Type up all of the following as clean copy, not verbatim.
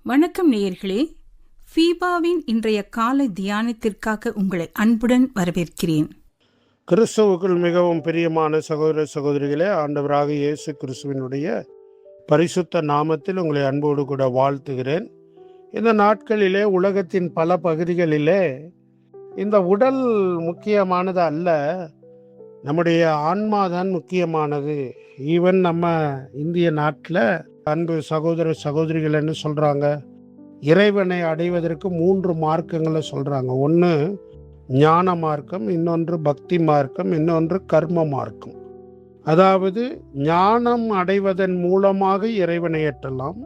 வணக்கம் நேயர்களே, ஃபீபாவின் இன்றைய காலை தியானத்திற்காக உங்களை அன்புடன் வரவேற்கிறேன். கிறிஸ்துவுக்குள் மிகவும் பிரியமான சகோதர சகோதரிகளே, ஆண்டவராக இயேசு கிறிஸ்துவினுடைய பரிசுத்த நாமத்தில் உங்களை அன்போடு கூட வாழ்த்துகிறேன். இந்த நாட்களிலே உலகத்தின் பல பகுதிகளிலே இந்த உடல் முக்கியமானது அல்ல, நம்முடைய ஆன்மாதான் முக்கியமானது. ஈவன் நம்ம இந்திய நாட்டில் அன்பு சகோதர சகோதரிகள் என்ன சொல்கிறாங்க, இறைவனை அடைவதற்கு 3 மார்க்கங்களை சொல்கிறாங்க. ஒன்று ஞான மார்க்கம், இன்னொன்று பக்தி மார்க்கம், இன்னொன்று கர்ம மார்க்கம். அதாவது ஞானம் அடைவதன் மூலமாக இறைவனை எட்டலாம்,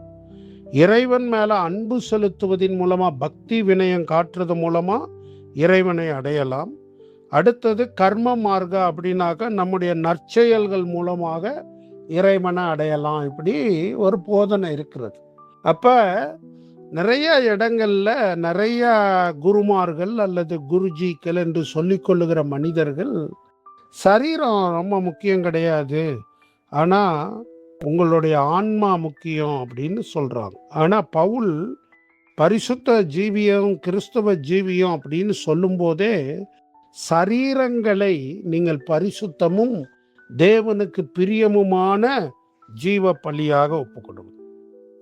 இறைவன் மேலே அன்பு செலுத்துவதன் மூலமாக பக்தி வினயம் காட்டுறது மூலமாக இறைவனை அடையலாம். அடுத்தது கர்ம மார்க்கம், அப்படின்னாக்க நம்முடைய நற்செயல்கள் மூலமாக இறைவனை அடையலாம். இப்படி ஒரு போதனை இருக்கிறது. அப்போ நிறைய இடங்களில் நிறைய குருமார்கள் அல்லது குருஜிக்கள் என்று சொல்லிக்கொள்ளுகிற மனிதர்கள் சரீரம் ரொம்ப முக்கியம் கிடையாது, ஆனால் உங்களுடைய ஆன்மா முக்கியம் அப்படின்னு சொல்கிறாங்க. ஆனால் பவுல் பரிசுத்த ஜீவியம் கிறிஸ்தவ ஜீவியம் அப்படின்னு சொல்லும்போதே சரீரங்களை நீங்கள் பரிசுத்தமும் தேவனுக்கு பிரியமுமான ஜீவ பலியாக ஒப்புக்கொடுங்க.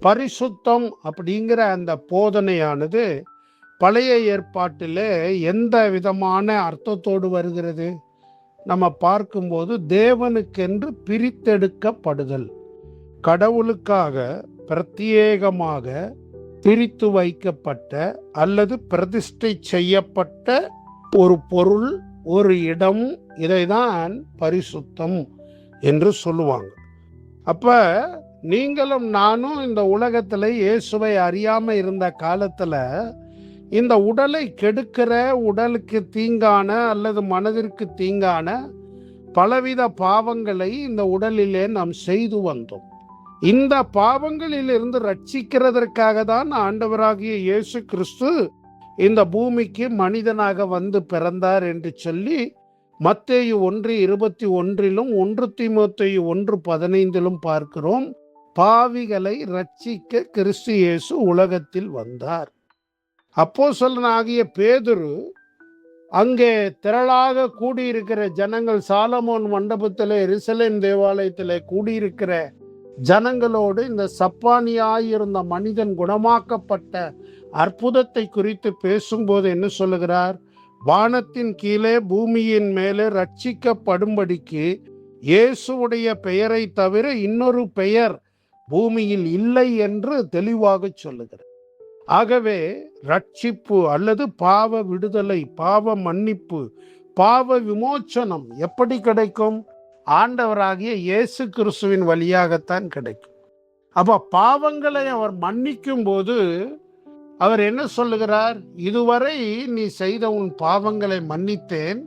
பரிசுத்தம் அப்படிங்கிற அந்த போதனையானது பழைய ஏற்பாட்டில் எந்த விதமான அர்த்தத்தோடு வருகிறது? நம்ம பார்க்கும்போது தேவனுக்கென்று பிரித்தெடுக்கப்படுதல், கடவுளுக்காக பிரத்யேகமாக பிரித்து வைக்கப்பட்ட அல்லது பிரதிஷ்டை செய்யப்பட்ட ஒரு பொருள், ஒரு இடம், இதைதான் பரிசுத்தம் என்று சொல்லுவாங்க. அப்ப நீங்களும் நானும் இந்த உலகத்தில் இயேசுவை அறியாம இருந்த காலத்துல இந்த உடலை கெடுக்கிற, உடலுக்கு தீங்கான அல்லது மனதிற்கு தீங்கான பலவித பாவங்களை இந்த உடலிலே நாம் செய்து வந்தோம். இந்த பாவங்களிலிருந்து ரட்சிக்கிறதற்காக தான் ஆண்டவராகிய இயேசு கிறிஸ்து இந்த பூமிக்கு மனிதனாக வந்து பிறந்தார் என்று சொல்லி மத்தேயு 1:21 1 தீமோத்தேயு 1:15 பார்க்கிறோம். பாவிகளை ரட்சிக்க கிறிஸ்து இயேசு உலகத்தில் வந்தார். அப்போஸ்தலனாகிய பேதுரு அங்கே திரளாக கூடியிருக்கிற ஜனங்கள், சாலமோன் மண்டபத்தில் எருசலேம் தேவாலயத்தில் கூடியிருக்கிற ஜனங்களோடு இந்த சப்பானியாயிருந்த மனிதன் குணமாக்கப்பட்ட அற்புதத்தை குறித்து பேசும்போது என்ன சொல்லுகிறார்? வானத்தின் கீழே பூமியின் மேலே ரட்சிக்கப்படும்படிக்கு இயேசுவுடைய பெயரை தவிர இன்னொரு பெயர் பூமியில் இல்லை என்று தெளிவாக சொல்லுகிறார். ஆகவே ரட்சிப்பு அல்லது பாவ விடுதலை, பாவ மன்னிப்பு, பாவ விமோச்சனம் எப்படி கிடைக்கும்? ஆண்டவராகிய இயேசு கிறிஸ்துவின் வழியாகத்தான் கிடைக்கும். அப்ப பாவங்களை அவர் மன்னிக்கும் போது அவர் என்ன சொல்லுகிறார்? இதுவரை நீ செய்த உன் பாவங்களை மன்னித்தேன்,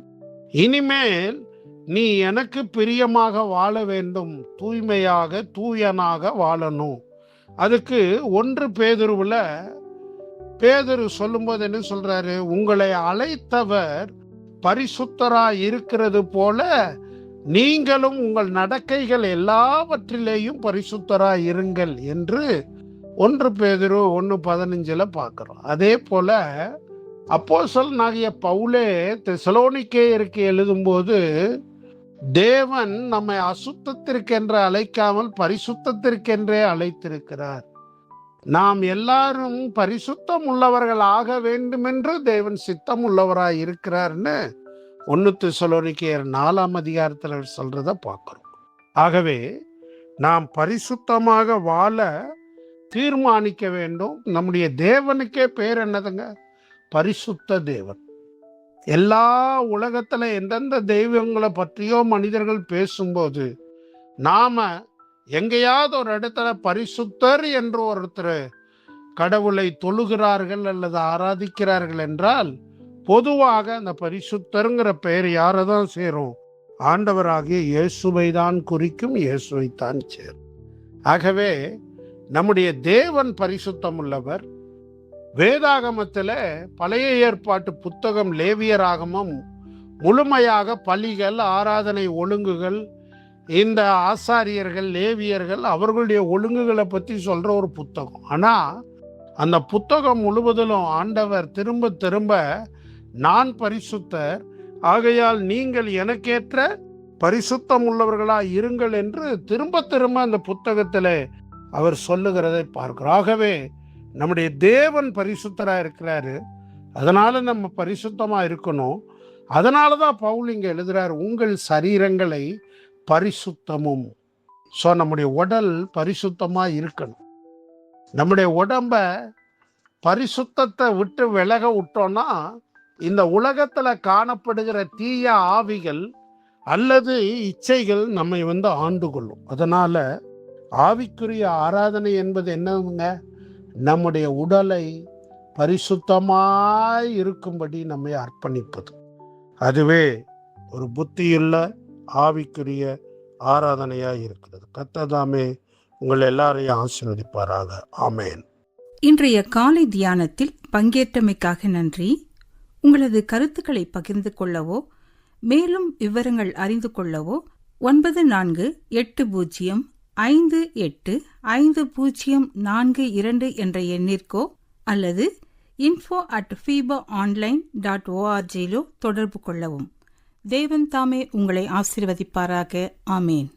இனிமேல் நீ எனக்கு பிரியமாக வாழ வேண்டும், தூய்மையாக தூயனாக வாழணும். அதுக்கு 1 பேதுருவில் பேதுரு சொல்லும்போது என்ன சொல்றாரு? உங்களை அழைத்தவர் பரிசுத்தராய் இருக்கிறது போல நீங்களும் உங்கள் நடக்கைகள் எல்லாவற்றிலேயும் பரிசுத்தராய் இருங்கள் என்று 1 பேதுரு 1:15 பார்க்கிறோம். அதே போல அப்போஸ்தலனாகிய பவுலே தெசலோனிக்கேயருக்கு எழுதும்போது தேவன் நம்மை அசுத்தத்திற்கென்று அழைக்காமல் பரிசுத்தத்திற்கென்றே அழைத்திருக்கிறார். நாம் எல்லாரும் பரிசுத்தம் உள்ளவர்கள் ஆக வேண்டும் என்று தேவன் சித்தம் உள்ளவராய் இருக்கிறார்னு 1 தெசலோனிக்கேயர் 4 சொல்றத பார்க்கிறோம். ஆகவே நாம் பரிசுத்தமாக வாழ தீர்மானிக்க வேண்டும். நம்முடைய தேவனுக்கே பேர் என்னதுங்க? பரிசுத்த தேவன். எல்லா உலகத்துல எந்தெந்த தெய்வங்களை பற்றியோ மனிதர்கள் பேசும்போது நாம எங்கேயாவது ஒரு இடத்துல பரிசுத்தர் என்று ஒருத்தர் கடவுளை தொழுகிறார்கள் அல்லது ஆராதிக்கிறார்கள் என்றால் பொதுவாக அந்த பரிசுத்தருங்கிற பெயர் யாரை தான் சேரும்? ஆண்டவராகிய இயேசுவை தான் குறிக்கும், இயேசுவை தான் சேரும். ஆகவே நம்முடைய தேவன் பரிசுத்தம் உள்ளவர். வேதாகமத்தில் பழைய ஏற்பாட்டு புத்தகம் லேவியராகமம் முழுமையாக பலிகள், ஆராதனை ஒழுங்குகள், இந்த ஆசாரியர்கள் லேவியர்கள் அவர்களுடைய ஒழுங்குகளை பற்றி சொல்கிற ஒரு புத்தகம். ஆனால் அந்த புத்தகம் முழுவதிலும் ஆண்டவர் திரும்ப திரும்ப நான் பரிசுத்தர், ஆகையால் நீங்கள் எனக்கேற்ற பரிசுத்தம் உள்ளவர்களாய் இருங்கள் என்று திரும்ப திரும்ப அந்த புத்தகத்திலே அவர் சொல்லுகிறதை பார்க்கிறோம். ஆகவே நம்முடைய தேவன் பரிசுத்தராக இருக்கிறாரு, அதனால நம்ம பரிசுத்தமா இருக்கணும். அதனால தான் பவுல் இங்க எழுதுறார், உங்கள் சரீரங்களை பரிசுத்தமும். ஸோ நம்முடைய உடல் பரிசுத்தமா இருக்கணும். நம்முடைய உடம்ப பரிசுத்தத்தை விட்டு விலக விட்டோம்னா இந்த உலகத்துல காணப்படுகிற தீய ஆவிகள் அல்லது இச்சைகள் நம்மை ஆண்டு கொள்ளும். அதனால ஆவிக்குரிய ஆராதனை என்பது என்னங்க, நம்முடைய உடலை பரிசுத்தமாய் இருக்கும்படி நம்மை அர்ப்பணிப்பது. அதுவே ஒரு புத்தியுள்ள ஆவிக்குரிய ஆராதனையா இருக்கிறது. கர்த்தர் உங்கள் எல்லாரையும் ஆசீர்வதிப்பாராக. ஆமென். இன்றைய காலை தியானத்தில் பங்கேற்றமைக்காக நன்றி. உங்களது கருத்துக்களை பகிர்ந்து கொள்ளவோ மேலும் விவரங்கள் அறிந்து கொள்ளவோ 9458505042 என்ற எண்ணிற்கோ அல்லது info@fibaonline.org தொடர்பு கொள்ளவும். தேவன் தாமே உங்களை ஆசீர்வதிப்பாராக. ஆமேன்.